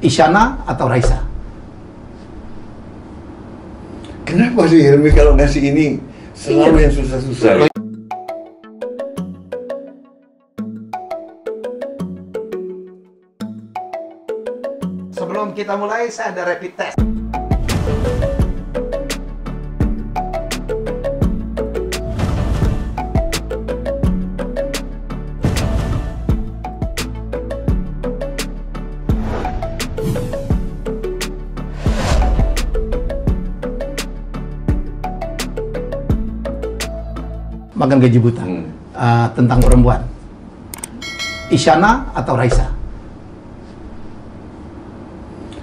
Isyana atau Raisa? Kenapa sih Helmi kalau ngasih ini selalu yang susah-susah? Sebelum kita mulai, saya ada rapid test. Makan gaji buta. Tentang perempuan. Isyana atau Raisa?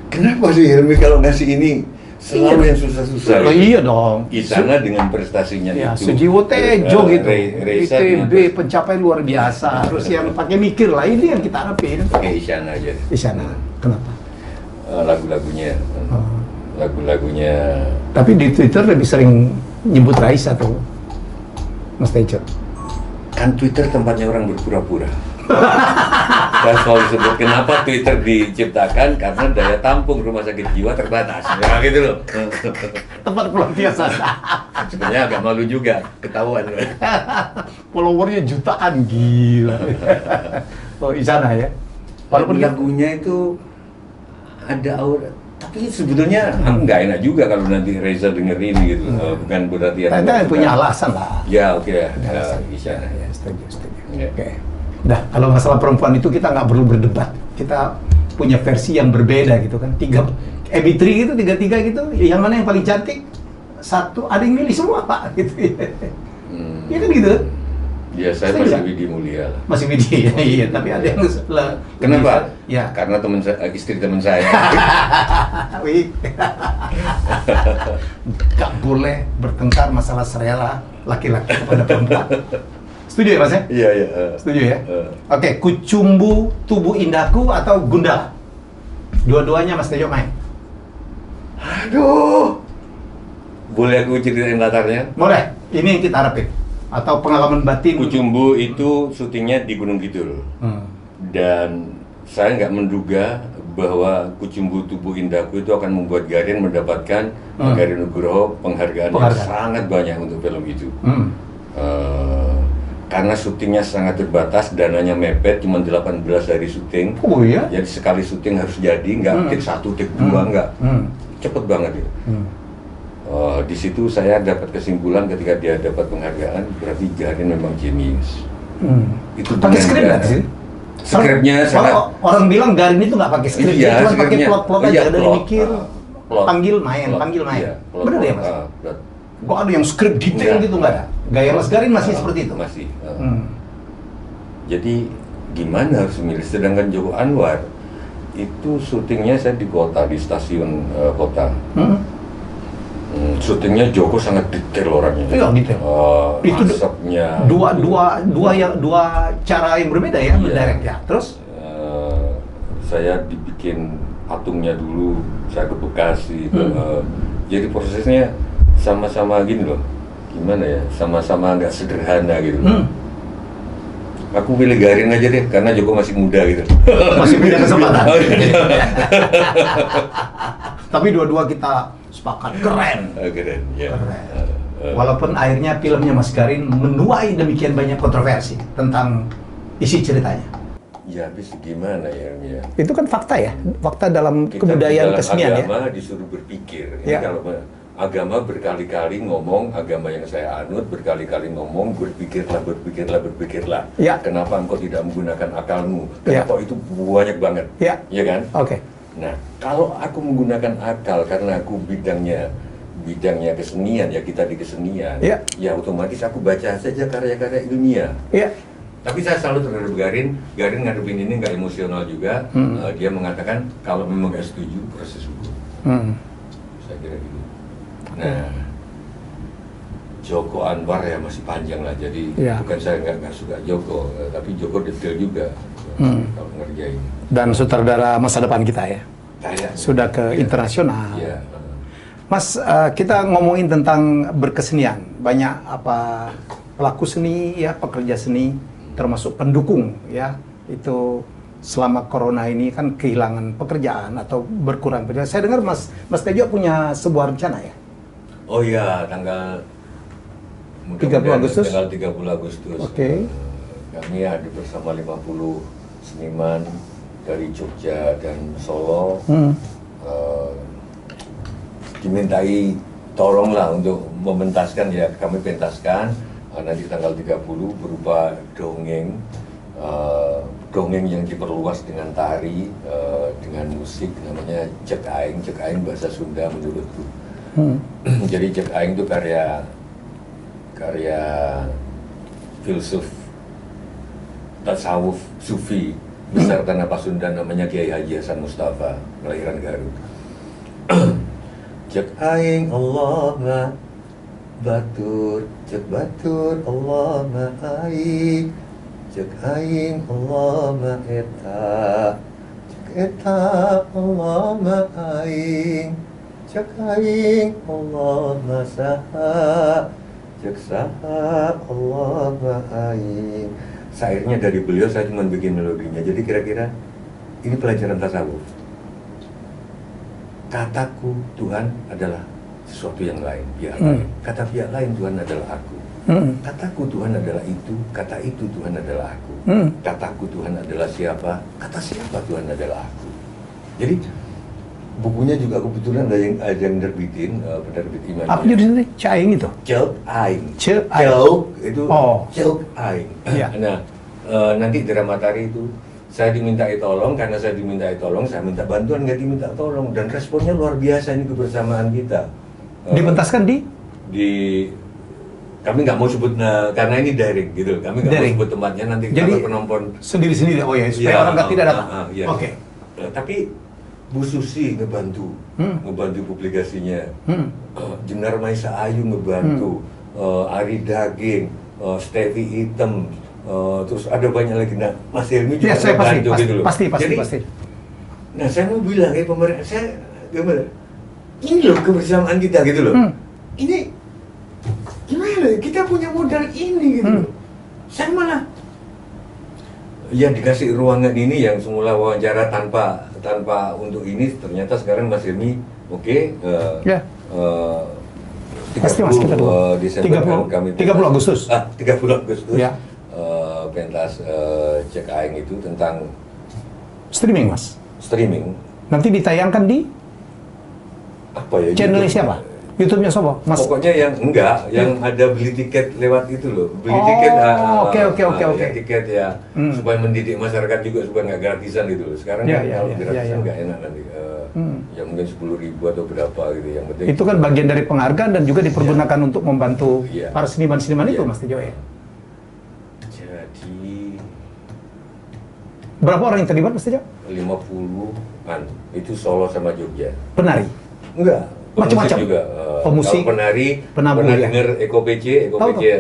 Kenapa sih Helmi kalau ngasih ini selalu yang susah-susah? Oh iya dong. Isyana dengan prestasinya Ya, itu. Sujiwo Tejo gitu. Reisa ITB pencapaian luar biasa. Terus yang pakai mikir lah, ini yang kita harapin. pakai Isyana aja. Isyana. Kenapa? Lagu-lagunya, lagu-lagunya. Tapi di Twitter lebih sering nyebut Raisa tuh, Mas Tejo. Kan Twitter tempatnya orang berpura-pura. Saya selalu sebut kenapa Twitter diciptakan, karena daya tampung rumah sakit jiwa terbatas. Ya gitu loh. Tempat pelampiasan. Sebenarnya agak malu juga, ketahuan. Followernya jutaan, gila. Oh, Isyana ya. Walaupun lagunya itu ada aura, tapi sebetulnya nggak enak juga kalau nanti Reza dengerin gitu. Bukan berarti Anda punya alasan lah. Ya oke ya, Isyana ya, setuju. Ya. Oke. Nah, kalau masalah perempuan itu kita nggak perlu berdebat. Kita punya versi yang berbeda gitu kan. MB3 gitu, tiga gitu. Yang mana yang paling cantik? Satu, ada yang milih semua Pak. Gitu. Iya kan gitu? Ya saya masih Widi Mulia lah. Masih Widi, iya. Tapi ada yang lah. Kenapa? Ya. Karena istri teman saya. Wih. Gak boleh bertengkar masalah serela laki-laki kepada perempuan. Setuju ya Mas ya? Iya. Setuju ya? Oke, Kucumbu Tubuh Indahku atau Gundala? Dua-duanya Mas Tejo main. Aduh. Boleh aku ceritain latarnya? Boleh. Ini yang kita harapin. Atau pengalaman batin. Kucumbu itu syutingnya di Gunung Kidul. Dan saya nggak menduga bahwa Kucumbu Tubuh Indahku itu akan membuat Garin mendapatkan Garin Nugroho penghargaan yang sangat banyak untuk film itu. Karena syutingnya sangat terbatas, dananya mepet, cuma 18 hari syuting. Oh iya? Jadi sekali syuting harus jadi, nggak take 1, take 2, nggak. Cepet banget ya. Di situ saya dapat kesimpulan ketika dia dapat penghargaan, berarti Garin memang jenius. Itu pakai skrip nggak sih? Skripnya kalau orang bilang Garin itu nggak pakai skrip, iya, cuma pakai plot-plot aja, dari mikir, plot. panggil main. Iya, Bener ya Mas? Kok ada yang skrip detail gitu nggak ada? Gaya Mas Garin masih seperti itu? Masih. Jadi gimana harus memilih? Sedangkan Joko Anwar itu syutingnya saya di kota, di stasiun kota. Syutingnya Joko sangat detail orangnya. Iya, detail. Itu asapnya. Dua cara yang berbeda ya, mendirect ya. Terus? Saya dibikin patungnya dulu, saya ke Bekasi. Jadi prosesnya sama-sama gini loh. Gimana ya? Sama-sama nggak sederhana gitu. Aku pilih Garin aja deh, karena Joko masih muda gitu. Masih punya kesempatan. Tapi dua-dua kita sepakat keren. Keren, ya. Keren. Walaupun akhirnya filmnya Mas Garin menuai demikian banyak kontroversi tentang isi ceritanya. Ya, habis gimana ya? Itu kan fakta ya, fakta dalam Kita kesenian dalam ya. agama disuruh berpikir. Ini Ya. kalau agama berkali-kali ngomong, agama yang saya anut berkali-kali ngomong, berpikirlah. Ya. Kenapa engkau tidak menggunakan akalmu? Ya. Kenapa itu banyak banget? Ya kan? Oke. Nah, kalau aku menggunakan akal karena aku bidangnya kesenian, ya kita di kesenian, ya otomatis aku baca saja karya-karya ilmiah. Iya. Tapi saya selalu terhadap Garin ngadepin ini nggak emosional juga. Dia mengatakan kalau memang nggak setuju proses hukum. Saya kira gitu. Nah, Joko Anwar ya masih panjang lah. Jadi bukan saya nggak suka Joko, tapi Joko detail juga kalau ngerjain. Dan sutradara masa depan kita ya. Sudah ke internasional. Iya. Mas, kita ngomongin tentang berkesenian. Banyak pelaku seni ya, pekerja seni, termasuk pendukung ya. Itu selama corona ini kan kehilangan pekerjaan atau berkurang pekerjaan. Saya dengar Mas Tejo punya sebuah rencana ya? Oh iya, tanggal 30 Agustus? Tanggal 30 Agustus. Oke. Kami hadir bersama 50 seniman dari Jogja dan Solo. Dimintai tolonglah untuk mementaskan, ya kami pentaskan nanti tanggal 30 berupa dongeng. Dongeng yang diperluas dengan tari, dengan musik, namanya Cek Aing. Cek Aing bahasa Sunda menurutku. Jadi Cek Aing itu karya filsuf tasawuf sufi besar tanah Pasundan, namanya Kiai Haji Hasan Mustafa, kelahiran Garut. Cek Aing Allah ma batur, cek batur Allah ma aing, cek aing Allah ma eta, cek eta Allah ma aing, cek aing Allah ma saha, cek saha Allah ma aing. Syairnya dari beliau, saya cuma bikin melodinya. Jadi kira-kira ini pelajaran tasawuf. Kataku Tuhan adalah sesuatu yang lain, pihak lain. Kata pihak lain Tuhan adalah aku. Kataku Tuhan adalah itu, kata itu Tuhan adalah aku. Kataku Tuhan adalah siapa, kata siapa Tuhan adalah aku. Jadi bukunya juga kebetulan ada yang nerbitin, penerbit Iman. Apa judulnya? Caing itu? Cek Aing. Cek Aing. Itu Cek Aing. Iya. Nah, nanti Dramatari itu saya dimintai tolong, karena saya dimintai tolong, saya minta bantuan, nggak diminta tolong, dan responnya luar biasa ini kebersamaan kita. Dipentaskan di kami nggak mau sebut, karena ini daring gitu, kami nggak mau sebut tempatnya, nanti kalau penonton sendiri-sendiri, oh ya, supaya orang nggak tidak datang. Ya. Oke. Tapi Bu Susi ngebantu, ngebantu publikasinya, Jenar Maisa Ayu ngebantu, Ari Daging, Stevi Hitam, terus ada banyak lagi. Nah, Mas Helmi juga ngebantu gitu loh. Pasti. Nah, saya mau bilang ya pemerintah, saya gimana? Ini loh kebersamaan kita gitu loh. Ini gimana? Kita punya modal ini gitu loh. Saya malah ya dikasih ruangan ini yang semula wawancara tanpa untuk ini, ternyata sekarang Mas Helmi pasti Mas, kita Desember 30 Agustus. 30 Agustus. Ya. Pentas Cek Aing itu tentang streaming, Mas. Streaming. Nanti ditayangkan di apa ya? Channelnya siapa? YouTube-nya siapa? Mas. Pokoknya yang yang ada beli tiket lewat itu loh. Beli tiket. Oke. Tiket ya, supaya mendidik masyarakat juga, supaya nggak gratisan gitu loh. Sekarang kan kalau gratisan nggak enak nanti. Ya mungkin 10.000 atau berapa gitu. Yang penting itu kan bagian dari penghargaan dan juga dipergunakan untuk membantu para seniman-seniman itu, Mas Tejo ya. Jadi berapa orang yang terlibat, Mas Tejo? 50-an. Itu Solo sama Jogja. Penari? Enggak. Macam-macam juga. pemusik, kalau penari, penabuh, pernah ya? dengar Eko PC.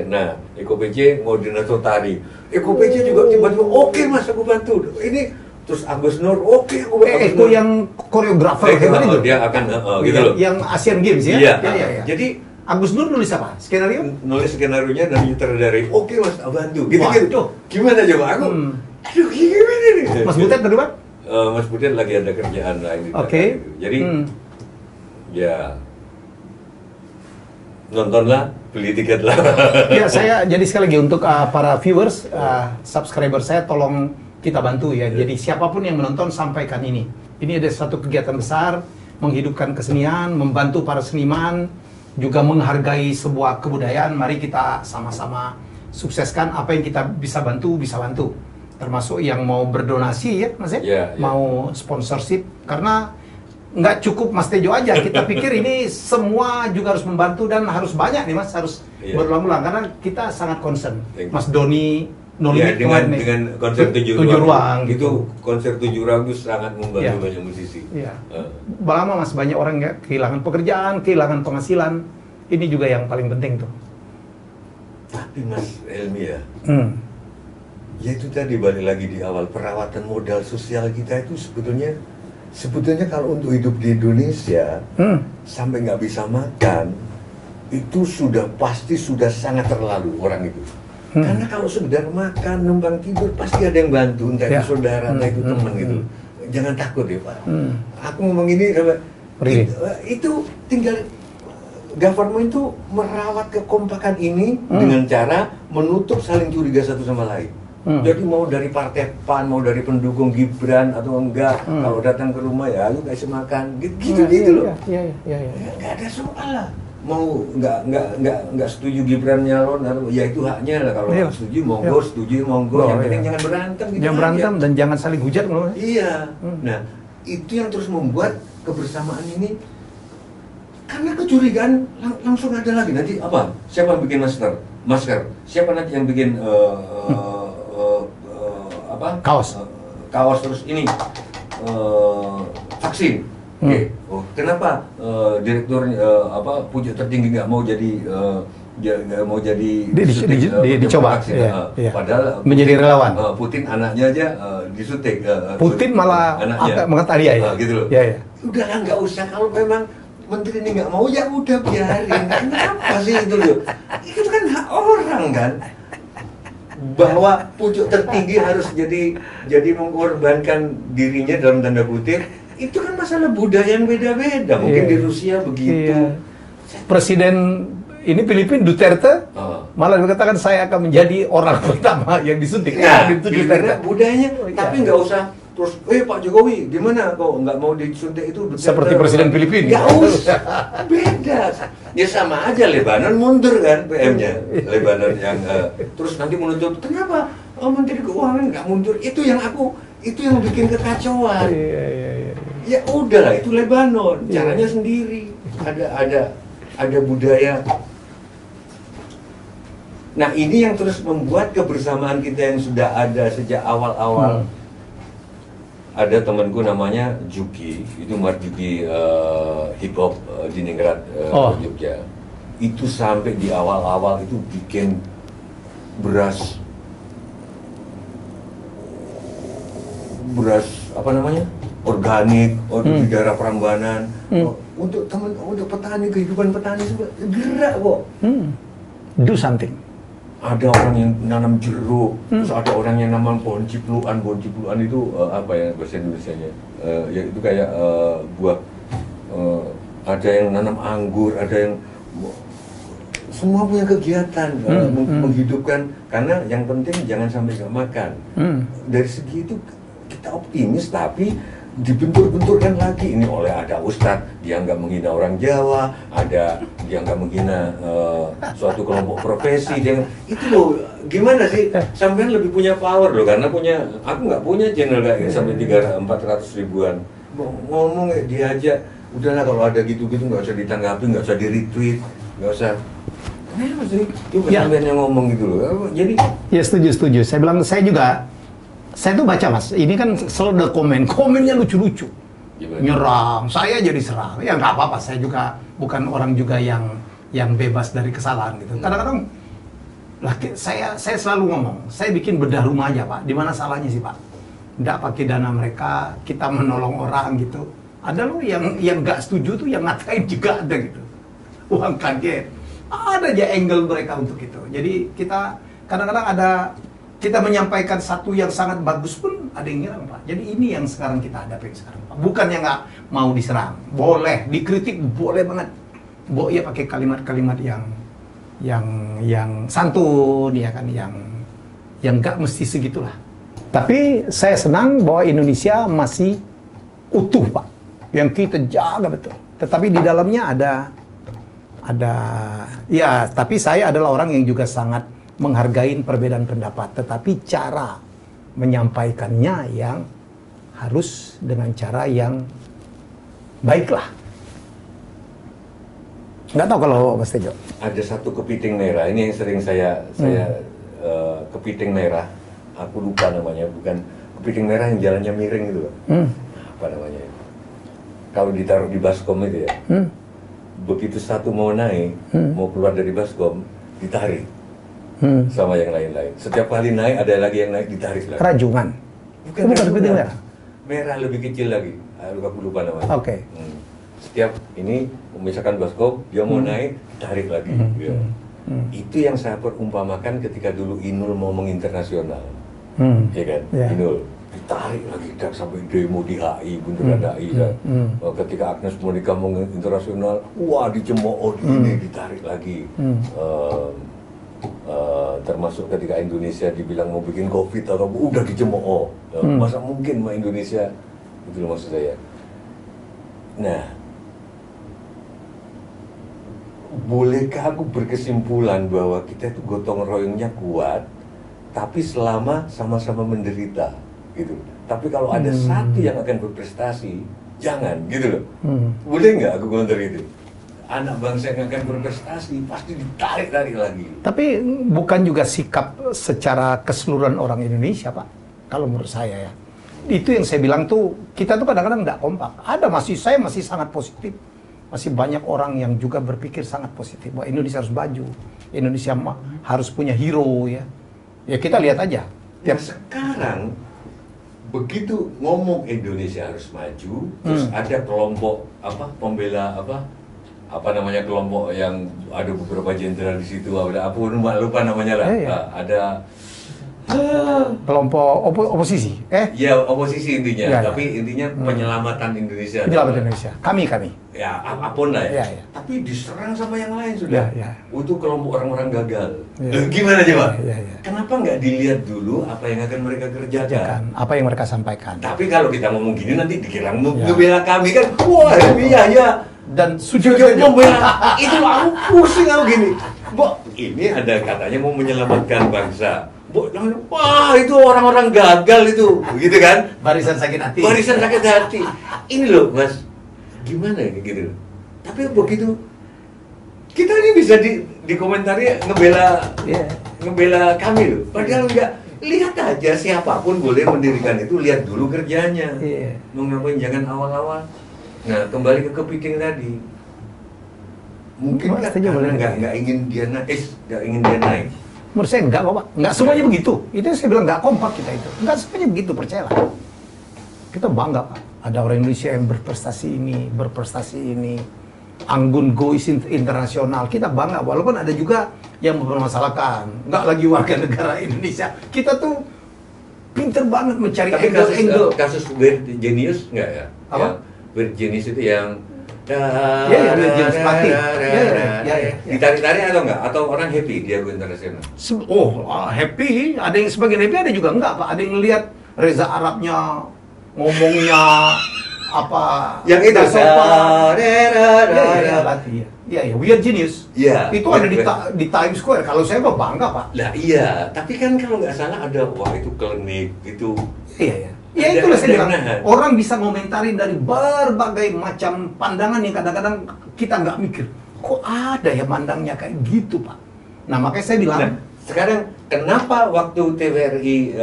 Nah, Eko PC koordinator tari. Eko PC juga tiba-tiba, oke Mas, aku bantu. Ini terus Agus Nur, oke aku bantu. Eko yang koreografer itu. Dia akan gitu loh. Yang Asian Games ya? Iya. Jadi Agus Nur nulis apa? Skenario? Nulis skenario-nya dan nyutradari. Oke Mas, bantu. Gitu. Gimana coba aku? Aduh, gimana nih? Mas Butet terlibat? Mas Butet lagi ada kerjaan lain. Oke. Jadi ya nontonlah, beli tiket lah. Ya, saya jadi sekali lagi untuk para viewers, subscriber saya, tolong kita bantu ya. Jadi siapapun yang menonton, sampaikan ini. Ini ada satu kegiatan besar, menghidupkan kesenian, membantu para seniman, juga menghargai sebuah kebudayaan. Mari kita sama-sama sukseskan apa yang kita bisa bantu. Termasuk yang mau berdonasi ya, Mas ya? Mau sponsorship, karena nggak cukup Mas Tejo aja, kita pikir ini semua juga harus membantu dan harus banyak nih Mas, harus berulang-ulang karena kita sangat concern. Mas Doni dengan konser 7 ruang gitu. Konser 7 ruang itu sangat membantu banyak musisi. Lama Mas, banyak orang nggak kehilangan pekerjaan, kehilangan penghasilan. Ini juga yang paling penting tuh. Tapi Mas Helmi ya, ya itu tadi balik lagi di awal, perawatan modal sosial kita itu sebetulnya kalau untuk hidup di Indonesia sampai nggak bisa makan itu sudah pasti sangat terlalu orang itu. Karena kalau sekedar makan, numpang tidur pasti ada yang bantu, entah itu saudara, entah itu teman gitu. Jangan takut ya Pak. Aku ngomong ini itu tinggal government itu merawat kekompakan ini dengan cara menutup saling curiga satu sama lain. Jadi mau dari partai PAN, mau dari pendukung Gibran atau enggak, kalau datang ke rumah ya lu kasih makan, gitu loh. Nggak ada soal lah. Mau nggak setuju Gibran nyalon, ya itu haknya lah. Kalau nggak setuju monggo, setuju monggo. Yang penting jangan berantem. Gitu jangan berantem dan jangan saling hujat loh. Iya. Nah itu yang terus membuat kebersamaan ini. Karena kecurigaan langsung ada lagi. Nanti apa? Siapa yang bikin masker? Siapa nanti yang bikin kaos terus ini vaksin? Oke. Oh, kenapa direktur pucuk tertinggi nggak mau jadi dicoba vaksin? Iya. Padahal menjadi relawan. Putin anaknya aja disuntik. Putin malah mengatakan ya. Gitu loh. Iya. Udahlah nggak usah, kalau memang menteri ini nggak mau ya udah biarin. Kenapa sih itu loh? Itu kan hak orang kan. Bahwa pucuk tertinggi harus jadi mengorbankan dirinya dalam tanda kutip, itu kan masalah budaya yang beda-beda. Mungkin di Rusia begitu. Presiden ini Filipina Duterte malah dikatakan saya akan menjadi orang pertama yang disuntik. Nah, Filipina budayanya, tapi nggak usah terus, Pak Jokowi gimana kok nggak mau disuntik itu Duterte, seperti Presiden Filipina. Nggak usah, beda. Ya sama aja Lebanon mundur kan PM-nya, Lebanon yang terus nanti menuntut kenapa Menteri Keuangan nggak mundur? Itu yang bikin kekacauan. Ya udahlah, itu Lebanon, caranya sendiri. Ada budaya. Nah ini yang terus membuat kebersamaan kita yang sudah ada sejak awal-awal. Ada temanku namanya Juki, itu Marjuki hip hop di Ningrat, Jogja. Itu sampai di awal-awal itu bikin beras apa namanya? Organik, di daerah Prambanan. Untuk petani, kehidupan petani juga gerak kok. Do something. Ada orang yang nanam jeruk, terus ada orang yang nanam pohon cipluan itu apa ya bahasa Indonesianya? Ya itu kayak buah. Ada yang nanam anggur, ada yang semua punya kegiatan menghidupkan. Karena yang penting jangan sampai nggak makan. Dari segi itu kita optimis, tapi dibentur-benturkan lagi ini oleh ada ustadz, dia nggak menghina orang Jawa, ada dia nggak menghina suatu kelompok profesi, dia itu loh gimana sih, sampean lebih punya power loh, karena aku nggak punya channel kayak sampai 300-400 ribuan, ngomong dia aja, udahlah kalau ada gitu-gitu nggak usah ditanggapi, nggak usah di-retweet, nggak usah. Kenapa sih? Itu sampean yang ngomong gitu loh, jadi. Ya setuju. Saya bilang saya tuh baca Mas, ini kan selalu ada komennya lucu-lucu. Nyerang, saya jadi serang. Ya nggak apa-apa, saya juga bukan orang juga yang bebas dari kesalahan gitu. Kadang-kadang saya selalu ngomong, saya bikin bedah rumah aja Pak. Di mana salahnya sih Pak? Nggak pakai dana mereka, kita menolong orang gitu. Ada loh yang nggak setuju tuh yang ngatain juga ada gitu. Uang kaget. Ada aja angle mereka untuk itu. Jadi kita kadang-kadang kita menyampaikan satu yang sangat bagus pun ada yang nyerang Pak. Jadi ini yang sekarang kita hadapi sekarang Pak. Bukan yang nggak mau diserang, boleh dikritik, boleh banget. Ya pakai kalimat-kalimat yang santun ya kan, yang nggak mesti segitulah. Tapi saya senang bahwa Indonesia masih utuh Pak, yang kita jaga betul. Tetapi di dalamnya ada ya. Tapi saya adalah orang yang juga sangat menghargai perbedaan pendapat, tetapi cara menyampaikannya yang harus dengan cara yang baiklah. Nggak tahu kalau Mas Tejo. Ada satu kepiting merah, ini yang sering saya kepiting merah, aku lupa namanya, bukan kepiting merah yang jalannya miring gitu, apa namanya? Kalau ditaruh di baskom itu ya, begitu satu mau naik, mau keluar dari baskom, ditarik. Sama yang lain-lain. Setiap kali naik ada lagi yang naik, ditarik lagi. Rajungan. Bukan kepiting merah. Merah lebih kecil lagi. Aku lupa namanya. Oke. Setiap ini misalkan baskom, dia mau naik, tarik lagi. Itu yang saya perumpamakan ketika dulu Inul mau menginternasional, ya kan? Ya. Inul ditarik lagi sampai demo di HI, bundaran HI kan. Ketika Agnes Monica mau internasional, wah dicemooh ini ditarik lagi. Termasuk ketika Indonesia dibilang mau bikin COVID atau udah dicemooh. Masa mungkin sama Indonesia, itu loh maksud saya. Nah, bolehkah aku berkesimpulan bahwa kita itu gotong royongnya kuat, tapi selama sama-sama menderita, gitu. Tapi kalau ada satu yang akan berprestasi, jangan, gitu loh. Boleh nggak aku komentar itu? Anak bangsa yang akan berprestasi pasti ditarik-tarik lagi. Tapi bukan juga sikap secara keseluruhan orang Indonesia, Pak. Kalau menurut saya ya. Itu yang saya bilang tuh, kita tuh kadang-kadang nggak kompak. Saya masih sangat positif. Masih banyak orang yang juga berpikir sangat positif bahwa Indonesia harus maju. Indonesia harus punya hero ya. Ya kita lihat aja. Yang sekarang begitu ngomong Indonesia harus maju, terus ada kelompok pembela apa namanya kelompok yang ada beberapa jenderal di situ, ada apa lupa namanya lah. Ada kelompok oposisi. Ya oposisi intinya, ya, tapi intinya penyelamatan Indonesia. Penyelamatan Indonesia. Kami. Ya apapun lah ya. Tapi diserang sama yang lain sudah. Untuk kelompok orang-orang gagal. Gimana coba? Kenapa nggak dilihat dulu apa yang akan mereka kerjakan? Apa yang mereka sampaikan. Tapi kalau kita ngomong gini nanti dikira ngebela kami kan, wah iya. Dan sudah membela itu aku pusing aku gini. Ini ada katanya mau menyelamatkan bangsa. Wah itu orang-orang gagal itu, begitu kan? Barisan sakit hati. Barisan sakit hati. Ini loh mas, gimana ini gitu? Tapi begitu kita ini bisa dikomentari ngebela kami loh. Padahal enggak. Lihat aja siapapun boleh mendirikan itu, lihat dulu kerjanya. Mau ngapain jangan awal-awal. Nah kembali ke kepiting tadi. Mungkin karena nggak ingin dia naik. Menurut saya enggak kok Pak, enggak semuanya begitu. Itu yang saya bilang enggak kompak kita itu. Enggak semuanya begitu, percayalah. Kita bangga Pak, ada orang Indonesia yang berprestasi ini, anggun goes internasional. Kita bangga, walaupun ada juga yang mempermasalahkan. Enggak lagi warga negara Indonesia. Kita tuh pinter banget mencari angle. Kasus Weird Genius enggak ya? Apa? Weird Genius itu yang ditarik-tarik atau enggak? Atau orang happy dia go internasional? Happy. Ada yang sebagian happy, ada juga enggak Pak. Ada yang lihat Reza Arabnya ngomongnya apa? Yang itu Weird Genius. Iya. Itu ada di Times Square. Kalau saya mah bangga Pak. Lah iya. Tapi kan kalau nggak salah ada itu klinik itu. Iya. Ya itulah saya bilang, orang bisa ngomentarin dari berbagai macam pandangan yang kadang-kadang kita nggak mikir. Kok ada ya pandangnya kayak gitu Pak? Nah makanya saya bilang. Sekarang kenapa waktu TVRI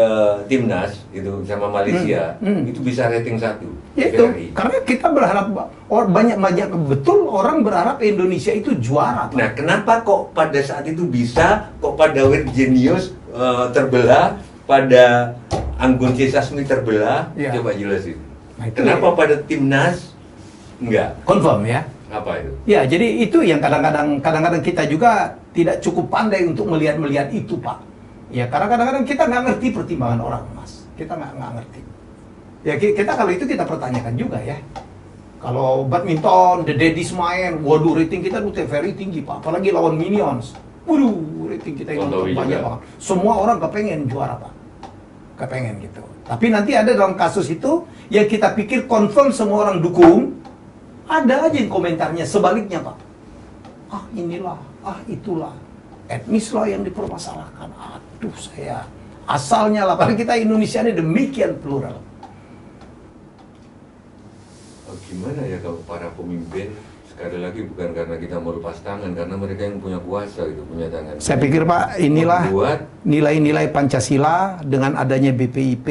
Timnas itu sama Malaysia itu bisa rating 1? Ya itu, karena kita berharap, banyak betul orang berharap Indonesia itu juara Pak. Nah kenapa kok pada saat itu bisa, kok pada Weird Genius terbelah, pada Anggun C. Sasmi terbelah, coba jelasin. Nah, kenapa pada Timnas enggak? Confirm ya. Apa itu? Ya, jadi itu yang kadang-kadang kita juga tidak cukup pandai untuk melihat itu Pak. Ya, karena kadang-kadang kita nggak ngerti pertimbangan orang Mas. Kita nggak ngerti. Ya, kita kalau itu kita pertanyakan juga ya. Kalau badminton, The Daddies main, waduh rating kita tuh very tinggi Pak. Apalagi lawan Minions. Waduh, rating kita yang banyak banget. Semua orang kepengen juara Pak. Kepengen gitu. Tapi nanti ada dalam kasus itu yang kita pikir confirm semua orang dukung, ada aja yang komentarnya sebaliknya Pak. Inilah, itulah, etnis lah yang dipermasalahkan. Aduh saya, asalnya lah, padahal kita Indonesia ini demikian plural. Gimana ya kalau para pemimpin, sekali lagi bukan karena kita mau lepas tangan, karena mereka yang punya kuasa itu, punya tangan. Saya pikir Pak, inilah nilai-nilai Pancasila dengan adanya BPIP,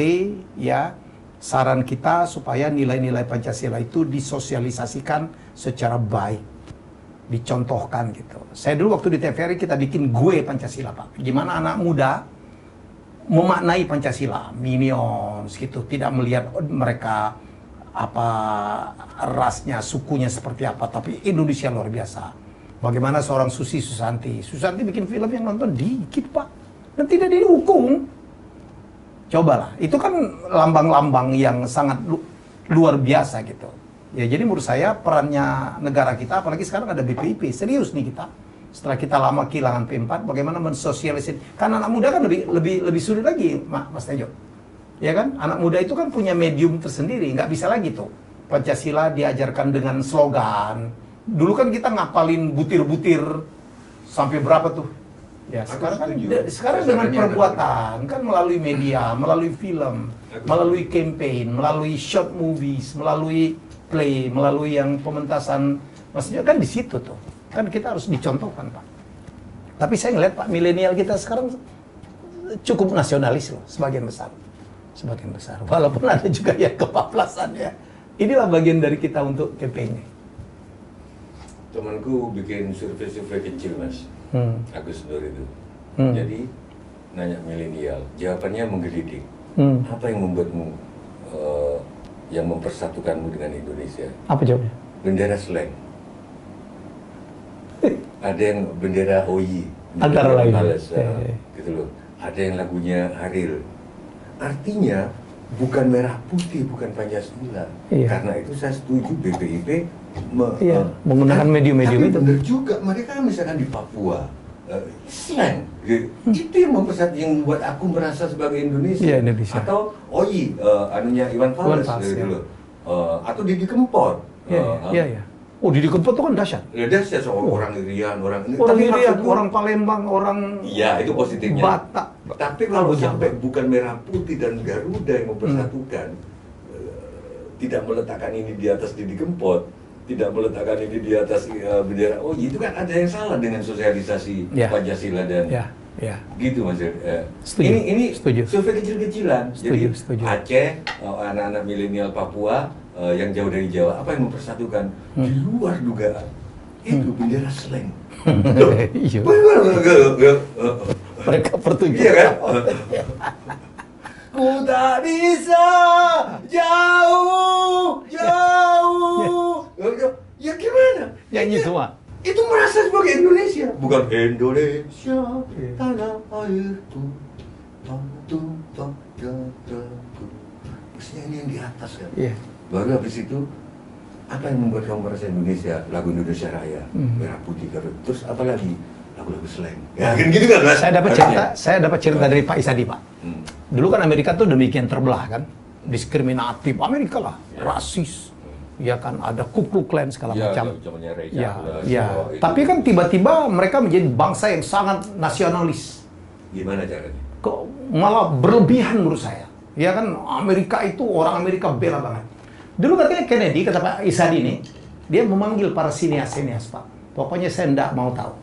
ya, saran kita supaya nilai-nilai Pancasila itu disosialisasikan secara baik, dicontohkan gitu. Saya dulu waktu di TVRI kita bikin gue Pancasila Pak. Gimana anak muda memaknai Pancasila, Minions gitu, tidak melihat mereka apa rasnya, sukunya seperti apa, tapi Indonesia luar biasa. Bagaimana seorang Susi Susanti. Susanti bikin film yang nonton dikit, Pak. Dan tidak dihukum. Cobalah. Itu kan lambang-lambang yang sangat luar biasa gitu. Ya, jadi menurut saya perannya negara kita, apalagi sekarang ada BPIP, serius nih kita. Setelah kita lama kehilangan P4, bagaimana mensosialisasi. Karena anak muda kan lebih sulit lagi, Mas Tejo. Ya kan? Anak muda itu kan punya medium tersendiri, nggak bisa lagi tuh. Pancasila diajarkan dengan slogan. Dulu kan kita ngapalin butir-butir sampai berapa tuh? Ya, sekarang dengan perbuatan, kan melalui media, melalui film, melalui campaign, melalui short movies, melalui play, melalui yang pementasan, maksudnya kan di situ tuh. Kan kita harus dicontohkan, Pak. Tapi saya ngeliat Pak, milenial kita sekarang cukup nasionalis loh, sebagian besar. Sebagian besar. Walaupun ada juga yang kebablasan ya. Inilah bagian dari kita untuk campaign. Temanku bikin survei-survei kecil, Mas. Agus Nur itu. Jadi nanya milenial, jawabannya menggelitik. Apa yang membuatmu, yang mempersatukanmu dengan Indonesia? Apa jawabnya? Bendera slang. Ada yang bendera OI, antara lain. Gitu loh. Ada yang lagunya Haril. Artinya bukan merah putih, bukan Pancasila. Karena itu saya setuju BPIP menggunakan medium-medium itu. Benar juga, mereka misalkan di Papua slang, itu yang membuat aku merasa sebagai Indonesia. Indonesia. Atau OI, anunya Iwan Fals, gitu loh. Atau Didi Kempot. Oh, Didi Kempot itu kan dahsyat. Ya dahsyat, orang Irian, orang Irian, orang Palembang, orang iya, itu positifnya. Batak. Tapi kalau sampai bukan merah putih dan Garuda yang mempersatukan, tidak meletakkan ini di atas Didi Kempot, tidak meletakkan ini di atas bendera, oh itu kan ada yang salah dengan sosialisasi Pancasila dan gitu, Mas. Ini setuju. Survei kecil-kecilan. Jadi Aceh, anak-anak milenial Papua yang jauh dari Jawa, apa yang mempersatukan di luar dugaan itu bendera slang. Mereka pertunjukan. Iya kan? Ku tak bisa jauh. Ya gimana? Nyanyi semua. Itu merasa sebagai Indonesia, bukan Indonesia tanah airku, tentu tak jagaku. Mestinya ini yang di atas kan. Baru habis itu apa yang membuat kamu merasa Indonesia? Lagu Indonesia Raya, merah putih Garuda. Terus apa lagi? Lagu-lagu slang. Ya kan gitu kan, Mas? Saya dapat cerita dari Pak Isadi, Pak. Dulu kan Amerika tuh demikian terbelah kan, diskriminatif. Amerika lah, rasis. Ya kan, ada Ku Klux Klan segala macam. Tapi kan tiba-tiba mereka menjadi bangsa yang sangat nasionalis. Gimana caranya? Malah berlebihan menurut saya. Ya kan, Amerika itu orang Amerika bela banget. Dulu katanya Kennedy, kata Pak Isadi ini, dia memanggil para sinias-sinias, Pak. Pokoknya saya tidak mau tahu.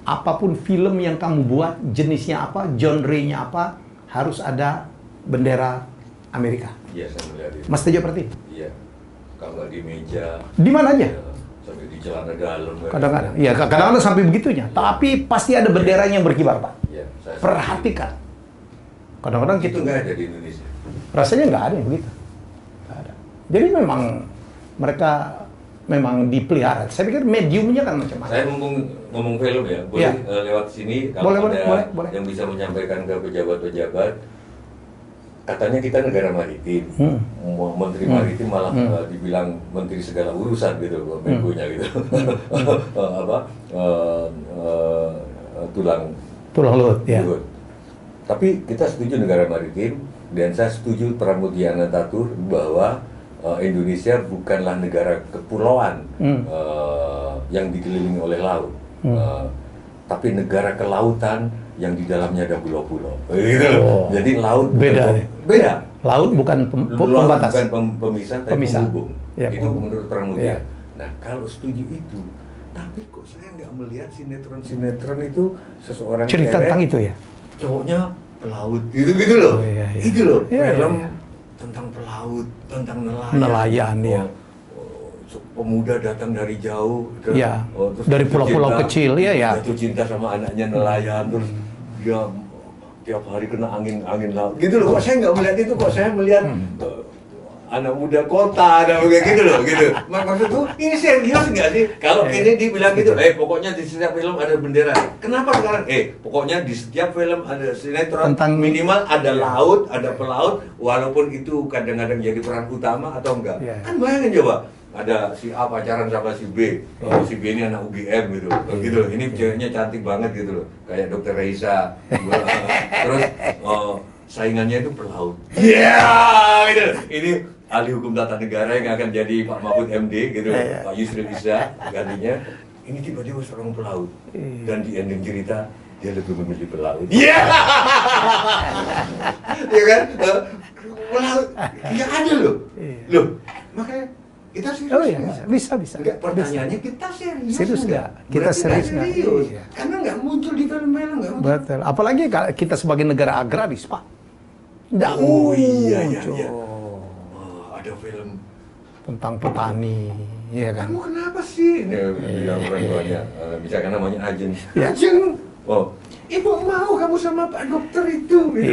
Apapun film yang kamu buat, jenisnya apa, genre-nya apa, harus ada bendera Amerika. Iya, saya melihat itu. Mas Tejo perhatiin? Iya. Kalau di meja. Di mana aja? Sampai di celana dalam. Kadang-kadang. Iya, kadang-kadang sampai begitunya. Tapi pasti ada benderanya yang berkibar, Pak. Iya. Perhatikan. Kadang-kadang itu nggak ada di Indonesia. Rasanya nggak ada yang begitu. Nggak ada. Jadi memang mereka memang dipelihara. Saya pikir mediumnya kan macam-macam. Saya ngomong film ya, boleh lewat sini kalau boleh. Yang bisa menyampaikan ke pejabat-pejabat. Katanya kita negara maritim, menteri maritim malah dibilang menteri segala urusan gitu, mengonya gitu, tulang laut. Ya. Tapi kita setuju negara maritim dan saya setuju Pramudia Anantatur bahwa Indonesia bukanlah negara kepulauan yang dikelilingi oleh laut, tapi negara kelautan yang di dalamnya ada pulau-pulau. Jadi laut beda. Laut bukan pembatas, bukan pemisah, tapi penghubung. Itu menurut Pramudia. Nah, kalau setuju itu, tapi kok saya nggak melihat sinetron itu seseorang cerita tentang itu ya. Cowoknya pelaut, gitu loh. Itu loh, film tentang pelaut, tentang nelayan. Pemuda datang dari jauh, terus dari pulau-pulau kecil, jatuh cinta sama anaknya nelayan, terus dia tiap hari kena angin laut, gitu loh. Kok saya nggak melihat itu, kok saya melihat anak muda kota, ada kayak gitu loh, gitu. Maksudku ini serius nggak sih? Kalau ini dibilang gitu, pokoknya di setiap film ada bendera. Kenapa sekarang? Pokoknya di setiap film ada sinetron, Tentang minimal ada laut, ada pelaut, walaupun itu kadang-kadang jadi peran utama atau enggak. Kan bayangin coba, ada si A pacaran sama si B, si B ini anak UGM gitu, gitu. Ini ceweknya cantik banget gitu loh, kayak Dokter Reisa. Terus saingannya itu pelaut. Gitu. Ini ahli hukum tata negara yang akan jadi Pak Mahfud MD gitu, Pak Yusril Iza gantinya. Ini tiba-tiba seorang pelaut, dan di ending cerita dia lebih memilih pelaut. Ya kan? Pelaut, nggak ada loh. Loh, makanya kita serius. Bisa. Enggak, pertanyaannya kita serius nggak? Kita serius nggak? Iya. Karena nggak muncul di film-film, nggak muncul. Betul. Apalagi kita sebagai negara agraris, Pak. Nggak iya. Ada film tentang petani, ya kan? Kamu kenapa sih? Bilang orang tuanya, misalkan namanya Ajeng. Ya. Ajeng, ibu mau kamu sama Pak Dokter itu, gitu.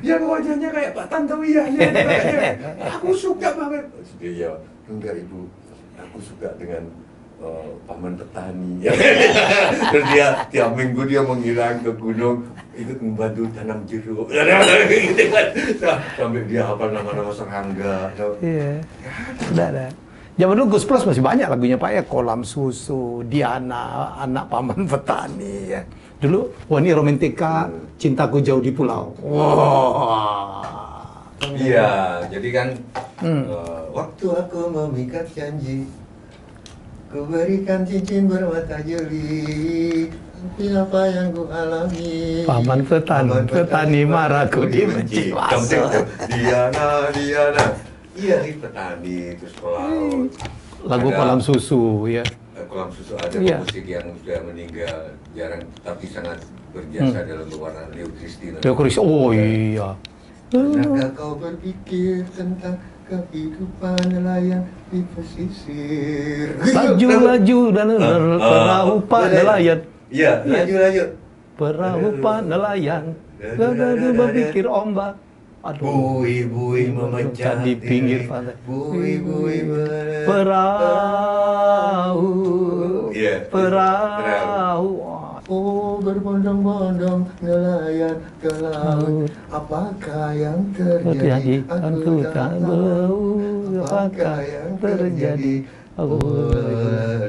Yang wajahnya kayak Pak Tantowi aja. Aku suka banget. Dia, enggak ibu, aku suka dengan paman petani. Terus dia tiap minggu dia menghilang ke gunung, ikut membantu tanam jeruk. Gitu kan. Sampai dia hafal nama-nama serangga. Iya. Ada. Zaman dulu Gus Plus masih banyak lagunya Pak ya, Kolam Susu, Diana, Anak Paman Petani ya. Dulu ini romantika, Cintaku Jauh di Pulau. Iya, jadi kan waktu aku memikat janji, ku berikan cincin bermata jeli. Tapi apa yang ku alami? Paman petani marah ku dibenci. Diana. Iya sih, petani, terus pelaut. Lagu Kolam Susu ya. Kolam Susu ada musik yang sudah meninggal, jarang tapi sangat berjasa dalam pewarnaan Leo Christie. Oh iya. Pernahkah kau berpikir tentang kehidupan nelayan di pesisir? Laju dan perahu pak nelayan. Iya, laju. Perahu pak nelayan. Lalu berpikir ombak. Bui memecah di pinggir pantai. Bui perahu. Oh, berbondong-bondong nelayan ke laut. Apakah yang terjadi? Aku tak tahu. Apakah yang terjadi?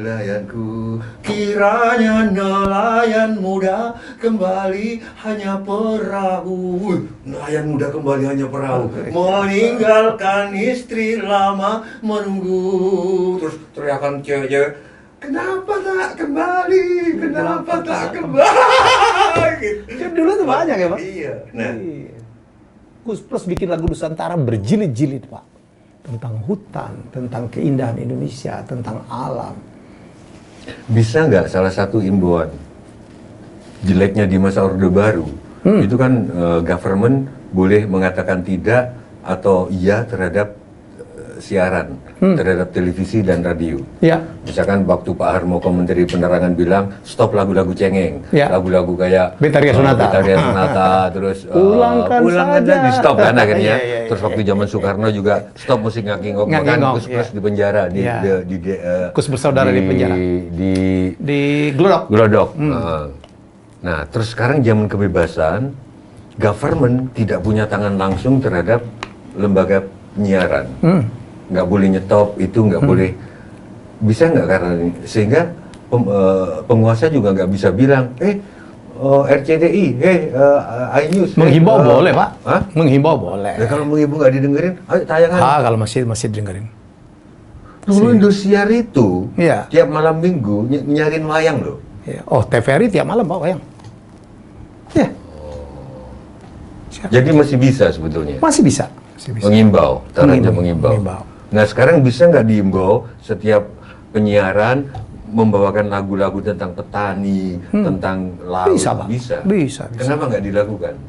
Nelayanku, kiranya nelayan muda kembali hanya perahu. Nelayan muda kembali hanya perahu, meninggalkan istri lama menunggu. Terus teriakan cewek-cewek, kenapa tak kembali? Kenapa tak kembali? Dulu tuh banyak ya Pak? Iya. Nah, Gus Plus bikin lagu Nusantara berjilid-jilid Pak. Tentang hutan, tentang keindahan Indonesia, tentang alam. Bisa nggak salah satu imbauan jeleknya di masa Orde Baru itu kan government boleh mengatakan tidak atau iya terhadap siaran, terhadap televisi dan radio. Ya. Misalkan waktu Pak Harmoko Menteri Penerangan bilang stop lagu-lagu cengeng, lagu-lagu kayak Betharia Sonata, terus ulangkan di stop kan akhirnya. Terus waktu iya. zaman Soekarno juga stop musik ngaki-ngok, bahkan Gus Plus di penjara Gus bersaudara di penjara di Glodok. Nah, terus sekarang zaman kebebasan, government tidak punya tangan langsung terhadap lembaga penyiaran. Nggak boleh nyetop, itu nggak boleh. Bisa nggak karena ini? Sehingga penguasa juga nggak bisa bilang, RCTI, iNews. Menghimbau boleh Pak? Menghimbau boleh. Ya, kalau menghimbau nggak didengerin, ayo tayangan. Kalau masih didengerin. Dulu Indosiar itu, tiap malam minggu nyarin wayang loh. Oh, TVRI tiap malam Pak wayang. Ya. Jadi masih bisa sebetulnya? Masih bisa. Mengimbau, caranya mengimbau. Nah sekarang bisa nggak diimbau setiap penyiaran membawakan lagu-lagu tentang petani, tentang laut? Bisa. Kenapa nggak dilakukan?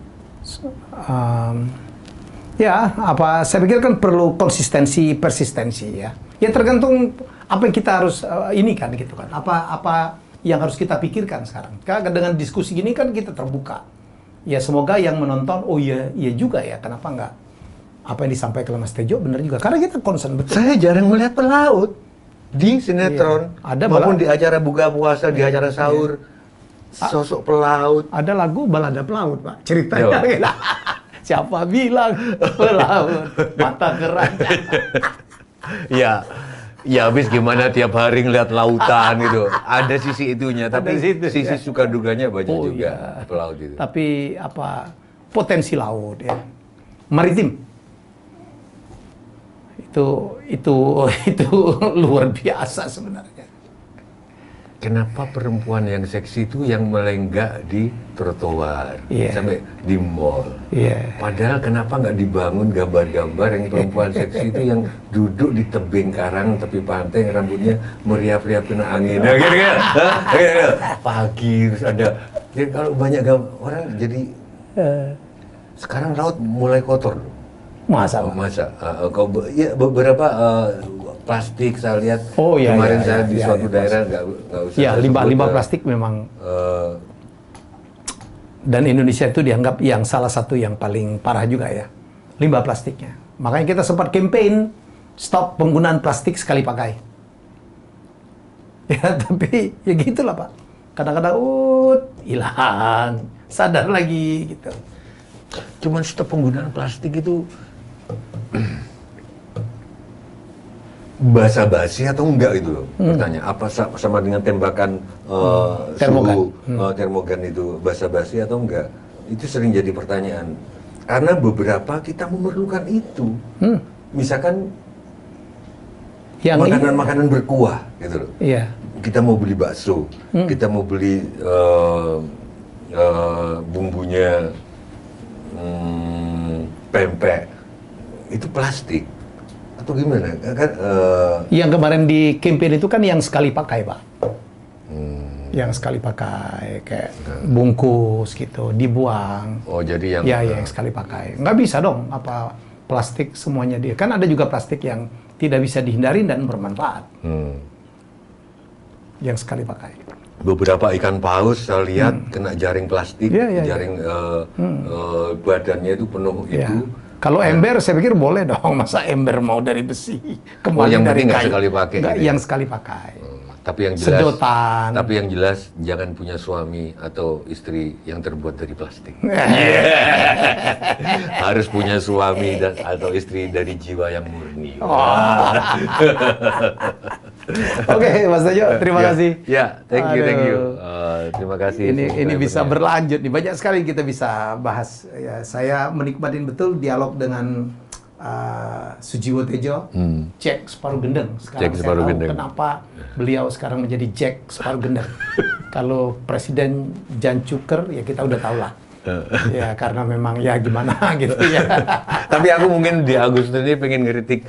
Saya pikir kan perlu persistensi ya. Ya tergantung apa yang kita harus ini kan gitu kan. Apa yang harus kita pikirkan sekarang. Karena dengan diskusi gini kan kita terbuka. Ya semoga yang menonton, oh iya juga ya, kenapa nggak apa yang disampaikan Mas Tejo benar juga. Karena kita concern betul. Saya jarang melihat pelaut di sinetron, Ada maupun balada. di acara buka puasa, di acara sahur, sosok pelaut. Ada lagu balada pelaut, Pak. Ceritanya gitu. Siapa bilang pelaut mata keranjang. Ya, ya habis gimana tiap hari ngeliat lautan gitu. Ada sisi itunya, tapi situ, sisi ya. suka duganya banyak Oh, juga iya. pelaut itu. Tapi apa potensi laut ya. Maritim. Itu luar biasa sebenarnya. Kenapa perempuan yang seksi itu yang melenggak di trotoar, Iya. sampai di mall? Iya. Padahal kenapa nggak dibangun gambar-gambar yang perempuan seksi itu yang duduk di tebing karang tepi pantai, yang rambutnya meriap-riap kena angin, ya, gitu kan? Hah? Gitu. Pagi terus ada. Jadi kalau banyak orang jadi sekarang laut mulai kotor. Masa, Oh, Pak? masa? Ya, beberapa plastik saya lihat. Oh, iya, kemarin iya, saya iya, di iya, suatu iya, daerah nggak usah. Ya, saya limbah sebut, plastik memang. eh, Dan Indonesia itu dianggap yang salah satu yang paling parah juga ya. Limbah plastiknya. Makanya kita sempat campaign stop penggunaan plastik sekali pakai. Ya, tapi ya gitulah, Pak. Kadang-kadang hilang, sadar lagi gitu. Cuman stop penggunaan plastik itu basa-basi atau enggak itu loh pertanyaan. Apa sama dengan tembakan Termogan. suhu termogan itu basa-basi atau enggak? Itu sering jadi pertanyaan. Karena beberapa kita memerlukan itu. Misalkan Yang makanan-makanan berkuah gitu loh. Iya. Kita mau beli bakso, kita mau beli bumbunya pempek, itu plastik atau gimana? Kan Yang kemarin di campaign itu kan yang sekali pakai, Pak. Yang sekali pakai, kayak bungkus gitu, dibuang. oh jadi yang Ya, yang sekali pakai. Nggak bisa dong, apa plastik semuanya dia. Kan ada juga plastik yang tidak bisa dihindari dan bermanfaat. Yang sekali pakai. beberapa ikan paus saya lihat kena jaring plastik, Iya, iya, jaring badannya itu penuh Ya. itu. Kalau ember saya pikir boleh dong, masa ember mau dari besi, kembali yang dari penting nggak kayu. sekali pakai Nggak, gitu ya? yang sekali pakai. Tapi yang jelas, Sedotan. tapi yang jelas jangan punya suami atau istri yang terbuat dari plastik. Harus punya suami atau istri dari jiwa yang murni. Oke, Mas Tejo, terima Ya, kasih. Ya, thank you. Aduh. Terima kasih. Ini bisa subscribernya. berlanjut nih, banyak sekali kita bisa bahas. Ya, saya menikmatin betul dialog dengan Sujiwo Tejo, Jack Separuh Gendeng. Sekarang Jack saya Separuh tahu Gendeng. kenapa beliau sekarang menjadi Jack Separuh Gendeng. Kalau Presiden Jan Cuker, ya kita udah tahu lah. Ya karena memang ya gimana gitu ya. Tapi aku mungkin di Agustus ini pengen ngeritik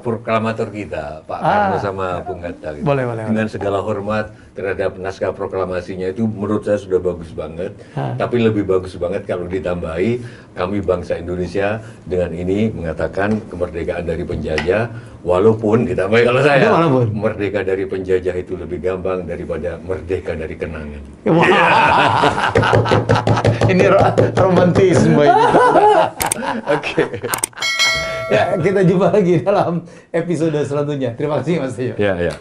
proklamator kita, Pak Karno sama Bung Hatta. Gitu. Boleh. Dengan segala hormat terhadap naskah proklamasinya itu menurut saya sudah bagus banget. Tapi lebih bagus banget kalau ditambahi kami bangsa Indonesia dengan ini mengatakan kemerdekaan dari penjajah. Walaupun ditambahi kalau saya, Walaupun. merdeka dari penjajah itu lebih gampang daripada merdeka dari kenangan. Wah. Ini romantisme ini. Oke. Ya, kita jumpa lagi dalam episode selanjutnya. Terima kasih Mas Tejo. Ya.